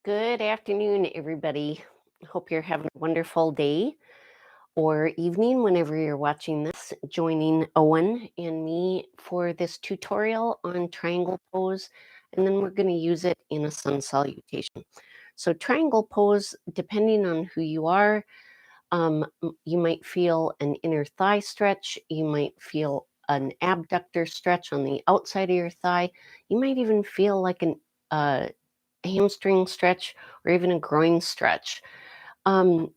Good afternoon, everybody. Hope you're having a wonderful day or evening whenever you're watching this. Joining Owen and me for this tutorial on triangle pose, and then we're going to use it in a sun salutation. So, triangle pose, depending on who you are, you might feel an inner thigh stretch, you might feel an abductor stretch on the outside of your thigh, you might even feel like an hamstring stretch or even a groin stretch. Um,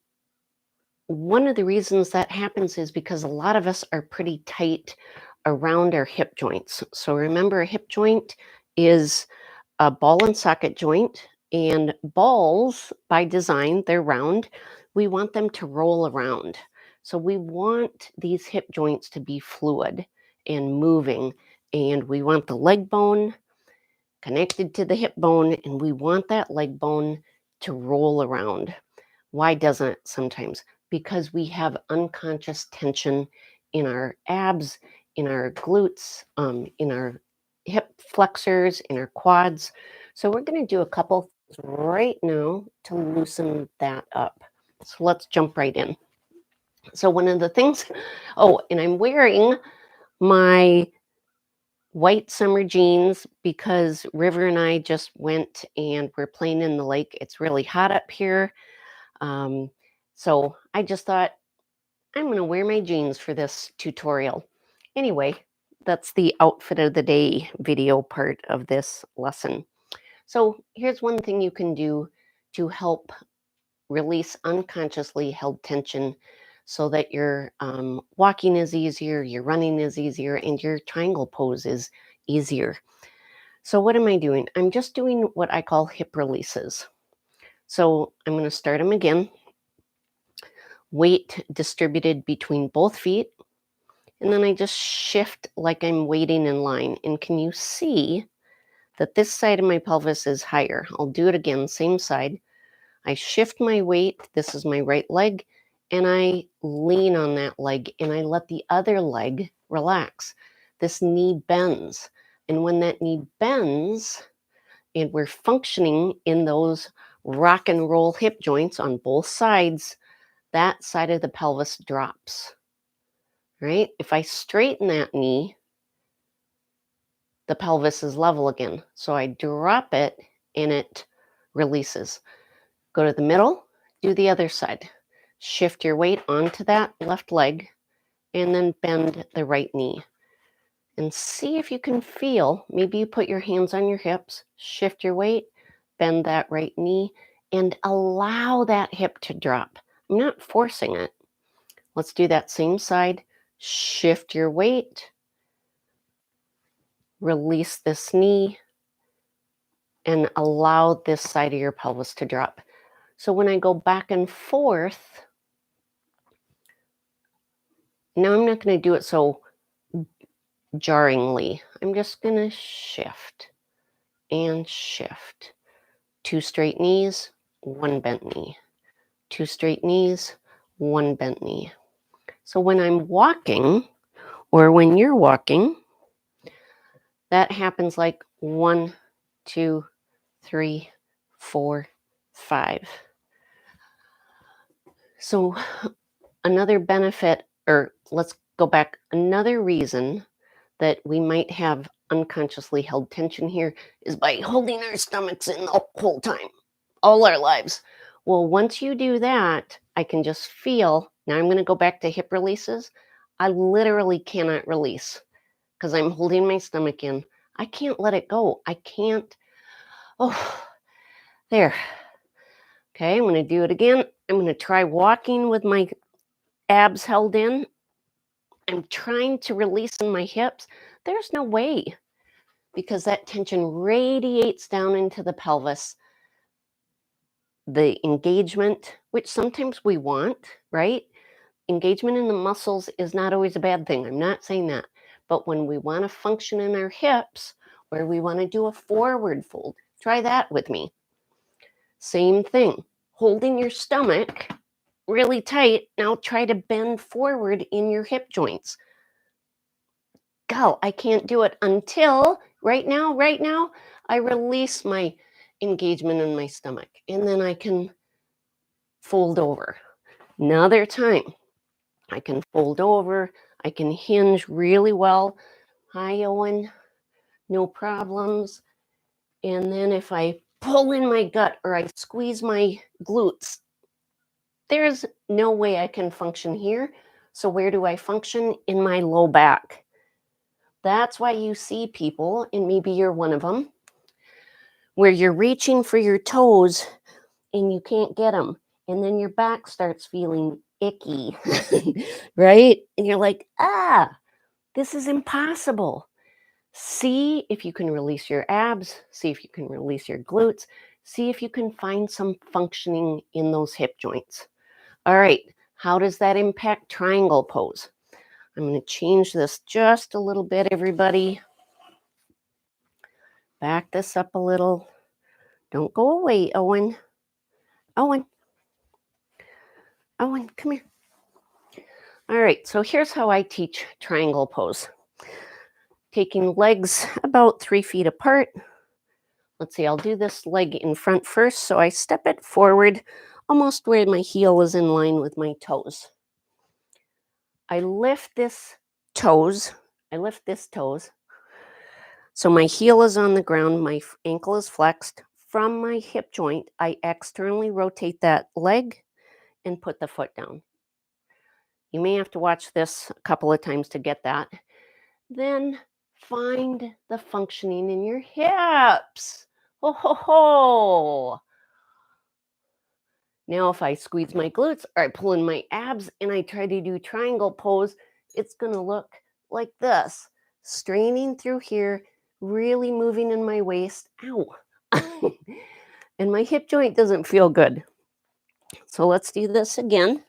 One of the reasons that happens is because a lot of us are pretty tight around our hip joints. So remember, a hip joint is a ball and socket joint, and balls, by design, they're round. We want them to roll around. So we want these hip joints to be fluid and moving, and we want the leg bone connected to the hip bone, and we want that leg bone to roll around. Why doesn't it sometimes? Because we have unconscious tension in our abs, in our glutes, in our hip flexors, in our quads. So we're going to do a couple things right now to loosen that up. So let's jump right in. So one of the things, oh, and I'm wearing my white summer jeans because River and I just went and we're playing in the lake. It's really hot up here. Um, so I just thought I'm going to wear my jeans for this tutorial. Anyway, that's the outfit of the day video part of this lesson. So here's one thing you can do to help release unconsciously held tension so that your walking is easier, your running is easier, and your triangle pose is easier. So what am I doing? I'm just doing what I call hip releases. So I'm going to start them again. Weight distributed between both feet. And then I just shift like I'm waiting in line. And can you see that this side of my pelvis is higher? I'll do it again, same side. I shift my weight. This is my right leg. And I lean on that leg and I let the other leg relax. This knee bends. And when that knee bends, and we're functioning in those rock and roll hip joints on both sides, that side of the pelvis drops, right? If I straighten that knee, the pelvis is level again. So I drop it and it releases. Go to the middle, do the other side. Shift your weight onto that left leg and then bend the right knee. And see if you can feel, maybe you put your hands on your hips, shift your weight, bend that right knee, and allow that hip to drop. I'm not forcing it. Let's do that same side. Shift your weight, release this knee, and allow this side of your pelvis to drop. So when I go back and forth, now I'm not going to do it so jarringly. I'm just going to shift and shift. Two straight knees, one bent knee. Two straight knees, one bent knee. So when I'm walking, or when you're walking, that happens like 1, 2, 3, 4, 5. So another benefit, or let's go back, another reason that we might have unconsciously held tension here is by holding our stomachs in the whole time, all our lives. Well, once you do that, I can just feel, now I'm going to go back to hip releases. I literally cannot release because I'm holding my stomach in. I can't let it go. I can't. Oh, there. Okay, I'm going to do it again. I'm going to try walking with my abs held in. I'm trying to release in my hips. There's no way because that tension radiates down into the pelvis. The engagement, which sometimes we want, right? Engagement in the muscles is not always a bad thing. I'm not saying that. But when we want to function in our hips, where we want to do a forward fold, try that with me. Same thing. Holding your stomach really tight. Now try to bend forward in your hip joints. Go, I can't do it until right now, I release my engagement in my stomach. And then I can fold over. Another time, I can fold over. I can hinge really well. Hi, Owen. No problems. And then if I pull in my gut or I squeeze my glutes, there's no way I can function here. So where do I function? In my low back. That's why you see people, and maybe you're one of them, where you're reaching for your toes and you can't get them. And then your back starts feeling icky, right? And you're like, this is impossible. See if you can release your abs. See if you can release your glutes. See if you can find some functioning in those hip joints. All right, how does that impact triangle pose? I'm going to change this just a little bit, everybody. Back this up a little. Don't go away, Owen. Owen, come here. All right, so here's how I teach triangle pose. Taking legs about 3 feet apart. Let's see, I'll do this leg in front first. So I step it forward almost where my heel is in line with my toes. I lift this toes. So my heel is on the ground, my ankle is flexed. From my hip joint, I externally rotate that leg and put the foot down. You may have to watch this a couple of times to get that. Then find the functioning in your hips. Ho, ho, ho. Now, if I squeeze my glutes or I pull in my abs and I try to do triangle pose, it's going to look like this. Straining through here, really moving in my waist. Ow. And my hip joint doesn't feel good. So let's do this again.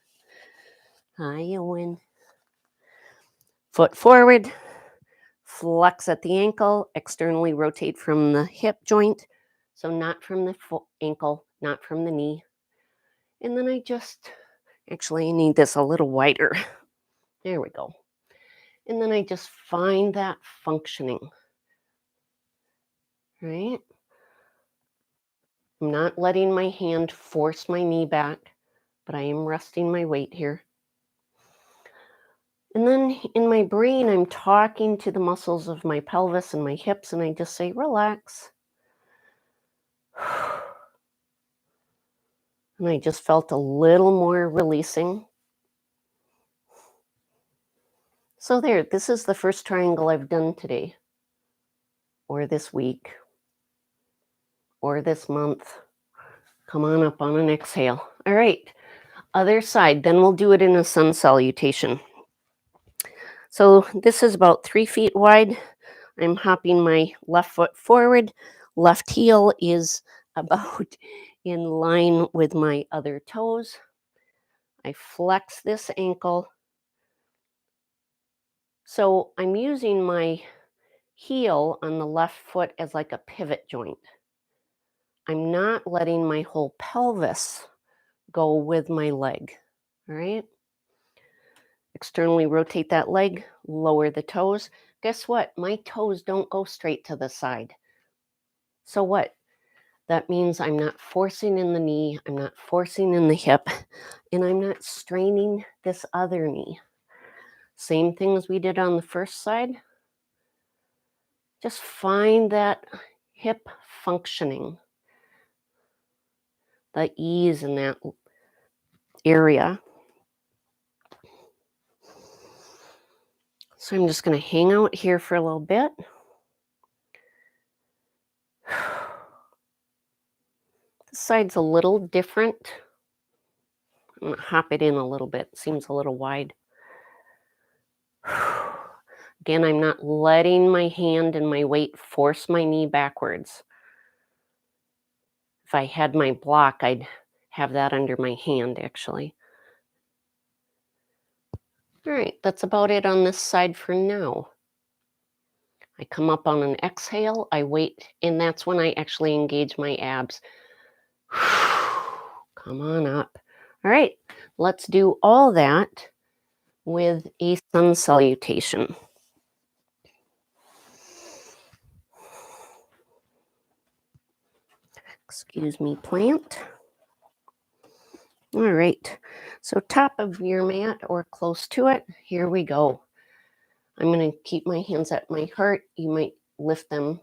Hi, Owen. Foot forward. Flex at the ankle. Externally rotate from the hip joint. So not from the ankle, not from the knee. And then I actually need this a little wider. There we go. And then I just find that functioning, right? I'm not letting my hand force my knee back, but I am resting my weight here. And then in my brain, I'm talking to the muscles of my pelvis and my hips, and I just say, relax. And I just felt a little more releasing. So there, this is the first triangle I've done today, or this week, or this month. Come on up on an exhale. All right, other side. Then we'll do it in a sun salutation. So this is about 3 feet wide. I'm hopping my left foot forward. Left heel is about in line with my other toes. I flex this ankle. So I'm using my heel on the left foot as like a pivot joint. I'm not letting my whole pelvis go with my leg, all right? Externally rotate that leg, lower the toes. Guess what? My toes don't go straight to the side. So what? That means I'm not forcing in the knee, I'm not forcing in the hip, and I'm not straining this other knee. Same thing as we did on the first side. Just find that hip functioning, the ease in that area. So I'm just going to hang out here for a little bit. This side's a little different. I'm going to hop it in a little bit. It seems a little wide. Again, I'm not letting my hand and my weight force my knee backwards. If I had my block, I'd have that under my hand, actually. All right, that's about it on this side for now. I come up on an exhale, I wait, and that's when I actually engage my abs. Come on up. All right, let's do all that with a sun salutation. Excuse me, plant. All right, so top of your mat or close to it, here we go. I'm going to keep my hands at my heart. You might lift them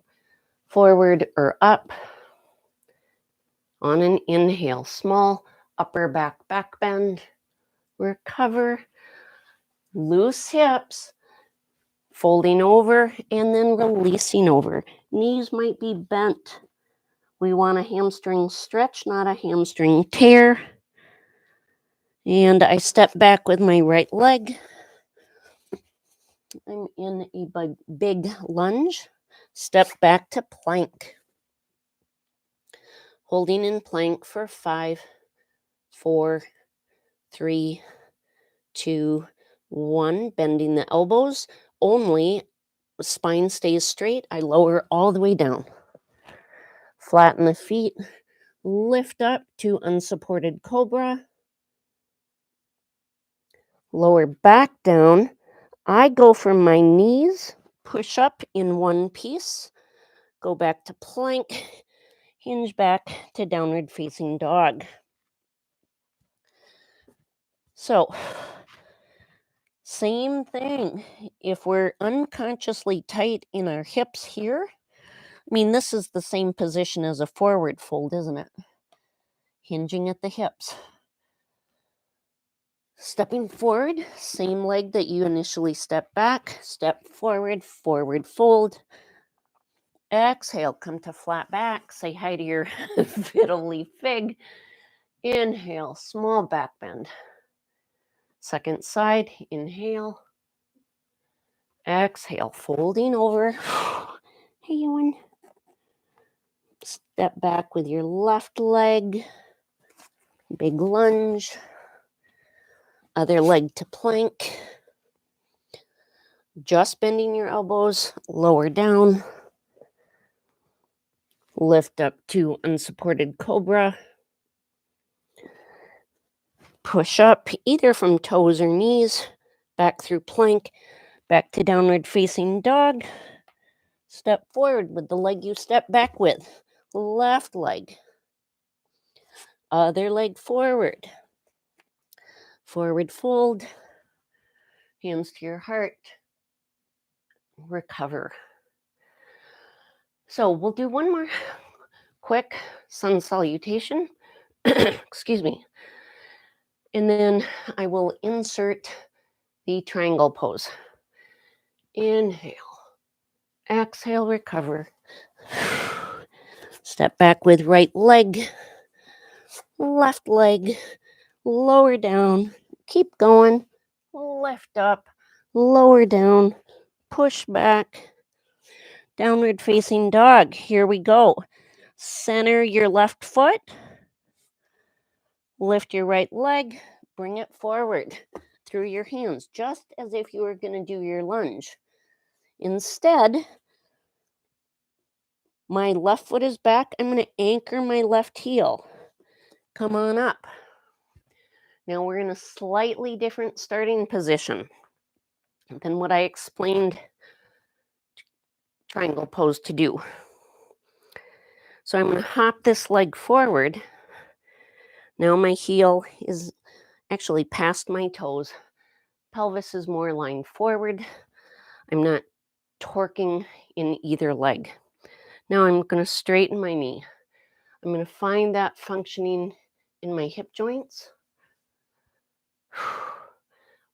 forward or up. On an inhale, small upper back bend, recover, loose hips, folding over and then releasing over. Knees might be bent. We want a hamstring stretch, not a hamstring tear. And I step back with my right leg. I'm in a big lunge. Step back to plank. Holding in plank for 5, 4, 3, 2, 1. Bending the elbows. Only spine stays straight. I lower all the way down. Flatten the feet. Lift up to unsupported cobra. Lower back down. I go from my knees, push up in one piece, go back to plank, hinge back to downward facing dog. So, same thing. If we're unconsciously tight in our hips here, I mean, this is the same position as a forward fold, isn't it? Hinging at the hips. Stepping forward, same leg that you initially step back, step forward, forward fold. Exhale, come to flat back, say hi to your fiddle leaf fig. Inhale, small back bend. Second side, inhale. Exhale, folding over. Hey, Ewan. Step back with your left leg. Big lunge. Other leg to plank. Just bending your elbows, lower down. Lift up to unsupported cobra. Push up either from toes or knees. Back through plank. Back to downward facing dog. Step forward with the leg you step back with. Left leg. Other leg forward. Forward fold. Hands to your heart. Recover. So we'll do one more quick sun salutation. Excuse me. And then I will insert the triangle pose. Inhale. Exhale, recover. Step back with right leg. Left leg. Lower down. Keep going. Lift up. Lower down. Push back. Downward facing dog. Here we go. Center your left foot. Lift your right leg. Bring it forward through your hands, just as if you were going to do your lunge. Instead, my left foot is back. I'm going to anchor my left heel. Come on up. Now we're in a slightly different starting position than what I explained triangle pose to do. So I'm going to hop this leg forward. Now my heel is actually past my toes. Pelvis is more aligned forward. I'm not torquing in either leg. Now I'm going to straighten my knee. I'm going to find that functioning in my hip joints.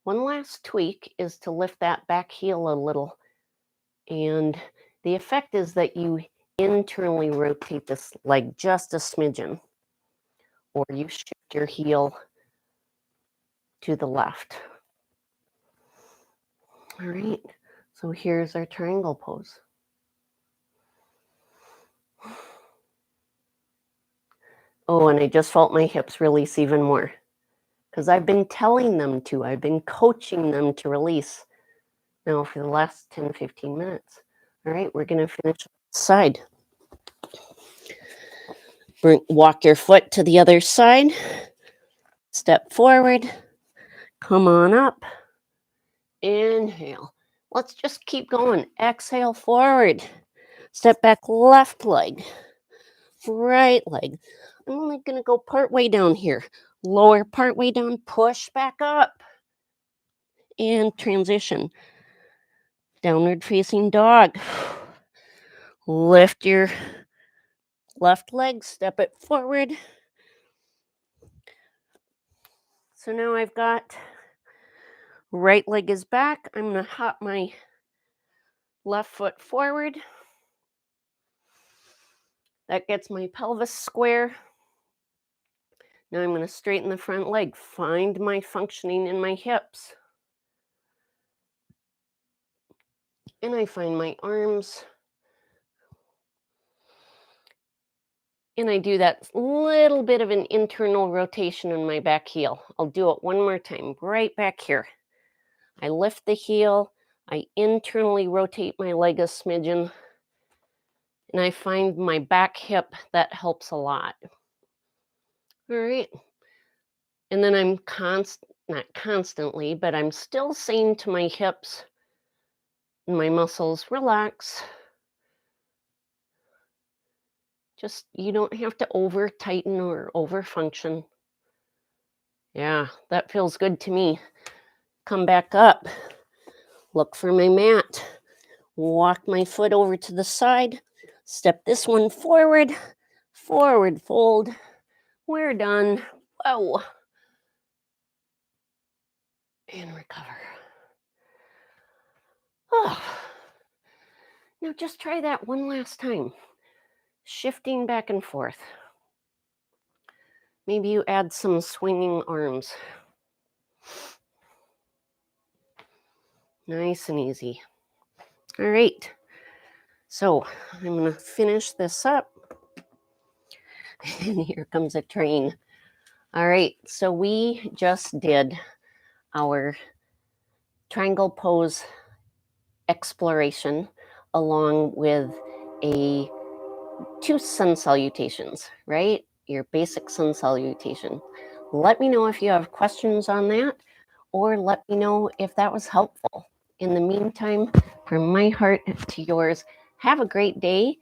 One last tweak is to lift that back heel a little. And the effect is that you internally rotate this leg just a smidgen. Or you shift your heel to the left. All right, so here's our triangle pose. Oh, and I just felt my hips release even more because I've been telling them to. I've been coaching them to release now for the last 10, 15 minutes. All right, we're going to finish side. Walk your foot to the other side. Step forward. Come on up. Inhale. Let's just keep going. Exhale forward. Step back left leg. right leg. I'm only going to go part way down here. Lower part way down, push back up, and transition. Downward facing dog. Lift your left leg, step it forward. So now I've got right leg is back. I'm going to hop my left foot forward. That gets my pelvis square. Now I'm going to straighten the front leg. Find my functioning in my hips. And I find my arms. And I do that little bit of an internal rotation in my back heel. I'll do it one more time, right back here. I lift the heel. I internally rotate my leg a smidgen. And I find my back hip. That helps a lot. All right. And then I'm not constantly, but I'm still saying to my hips and my muscles, relax. Just, you don't have to over tighten or over function. Yeah, that feels good to me. Come back up. Look for my mat. Walk my foot over to the side. Step this one forward. Forward fold. We're done. Whoa. And recover. Oh. Now just try that one last time. Shifting back and forth. Maybe you add some swinging arms. Nice and easy. All right. So I'm going to finish this up. And here comes a train. All right. So we just did our triangle pose exploration along with two sun salutations, right? Your basic sun salutation. Let me know if you have questions on that, or let me know if that was helpful. In the meantime, from my heart to yours, have a great day.